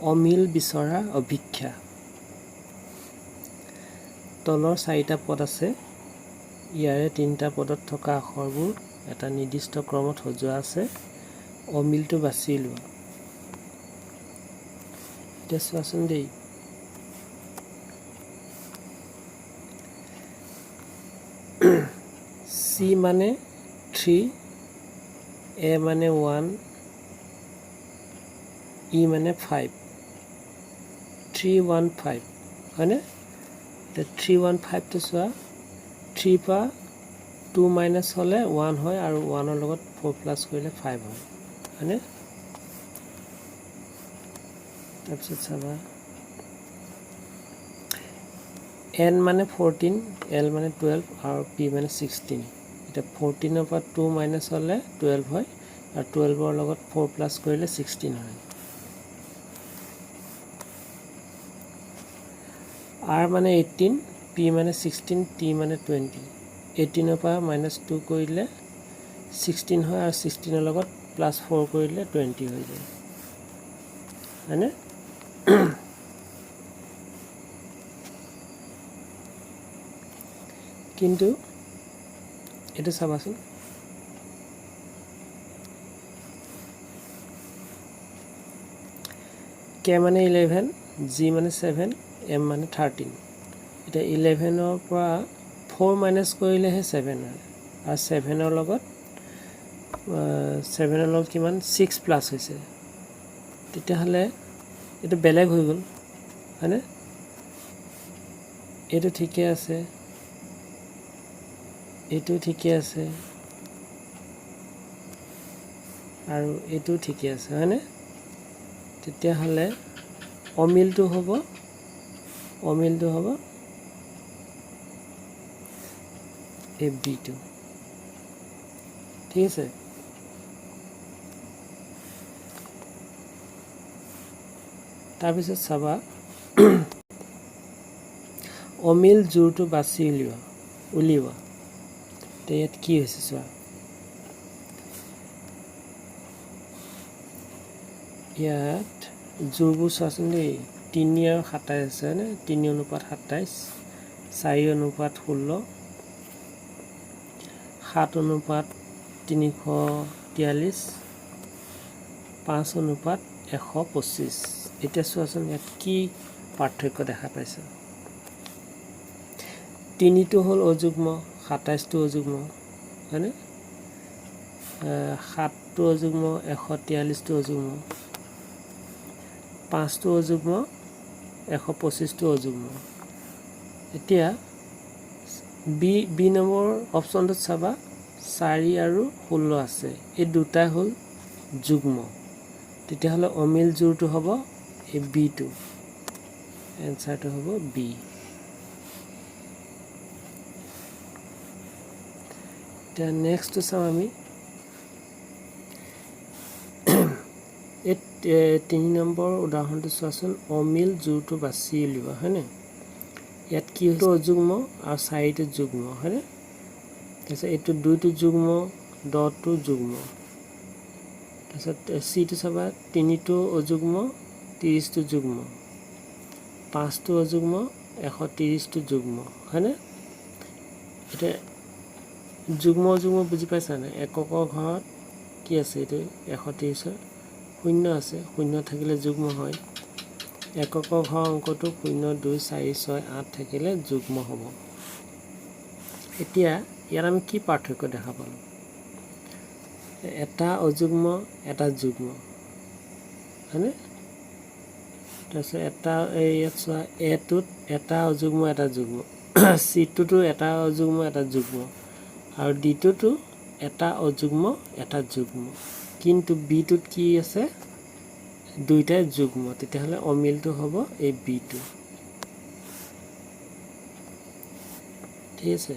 অমিল বিচৰা অভিক্ষা। তলৰ 4টা পদ আছে, ইয়াৰে 3টা পদত থকা আখৰবোৰ এটা নিৰ্দিষ্ট ক্ৰমত সজোৱা আছে। অমিলটো বাছি লোৱা। এতিয়া চোৱাচোন দেই, চি মানে 3, এ মানে 1, ই মানে 5, 3, 1, 5 হয়নে? এতিয়া 3, 1, 5টো চোৱা, 3 পৰা 2 মাইনাছ হ'লে 1 হয় আৰু 1ৰ লগত 4 প্লাছ কৰিলে 5 হয় হয়নে? তাৰপিছত চাবা, এন মানে 14, এল মানে 12 আৰু পি মানে 16। এতিয়া 14ৰ পৰা 2 মাইনাছ হ'লে 12 হয় আৰু 12ৰ লগত 4 প্লাছ কৰিলে 16 হয়। আৰ মানে 18, পি মানে 16, টি মানে 20। 18ৰ পৰা -2 কৰিলে 16 হয় আৰু 16ৰ লগত +4 কৰিলে 20 হৈ যায় হয়নে? কিন্তু এইটো চাবাচোন, কে মানে 11, জি মানে 7, এম মানে 13। এতিয়া 11ৰ পৰা 4 মাইনাছ কৰিলেহে 7 হয় আৰু 7ৰ লগত কিমান 6 প্লাছ হৈছে, তেতিয়াহ'লে এইটো বেলেগ হৈ গ'ল হয়নে? এইটো ঠিকে আছে, এইটো ঠিকে আছে আৰু এইটো ঠিকে আছে হয়নে? তেতিয়াহ'লে অমিলটো হ'ব এই বিটো। ঠিক আছে, তাৰপিছত চাবা, অমিল জোৰটো বাছি উলিওৱা। এতিয়া ইয়াত কি হৈছে চোৱা, ইয়াত জোৰবোৰ চোৱাচোন দেই, 3 আৰু 27 আছে হয়নে? 3 অনুপাত 27, 4 অনুপাত 16, 7 অনুপাত 343, 5 অনুপাত 125। এতিয়া চোৱাচোন ইয়াত কি পাৰ্থক্য দেখা পাইছে। 3টো হ'ল অযুগ্ম, 27টো অযুগ্ম হয়নে? 7টো অযুগ্ম, 143টো অযুগ্ম, 5টো অযুগ্ম, 125টো অযুগ্ম। এতিয়া বি নম্বৰ অপশ্যনটোত চাবা, 4 আৰু 16 আছে, এই দুটাই হ'ল যুগ্ম। তেতিয়াহ'লে অমিল জোৰটো হ'ব এই বিটো, এনচাৰটো হ'ব বি। এতিয়া নেক্সটটো চাওঁ আমি, এই 3 নম্বৰ উদাহৰণটো চোৱাচোন, অমিল জোৰটো বাছি উলিওৱা হয়নে? ইয়াত কি হৈছে, অযুগ্ম আৰু 4টো যুগ্ম হয়নে? তাৰপিছত এইটো 2টো যুগ্ম, 10টো যুগ্ম। তাৰপিছত চিটো চাবা, 3টো অযুগ্ম, 30টো যুগ্ম, 5টো অযুগ্ম, 130টো যুগ্ম হয়নে? এতিয়া যুগ্ম অযুগ্ম বুজি পাইছা নাই? এককৰ ঘৰত কি আছে, এইটো 130ৰ 0 আছে, 0 থাকিলে যুগ্ম হয়। এককৰ ঘৰৰ অংকটো 0, 2, 4, 6, 8 থাকিলে যুগ্ম হ'ব। এতিয়া ইয়াত আমি কি পাৰ্থক্য দেখা পালোঁ? এটা অযুগ্ম, এটা যুগ্ম হয়নে? তাৰপিছত ইয়াত চোৱা, এটোত এটা অযুগ্ম, এটা যুগ্ম, চিটোতো এটা অযুগ্ম, এটা যুগ্ম আৰু ডিটোতো এটা অযুগ্ম, এটা যুগ্ম, কিন্তু বিটোত কি আছে, দুইটাই যুগ্ম। তেতিয়াহ'লে অমিলটো হ'ব এই বিটো। ঠিক আছে।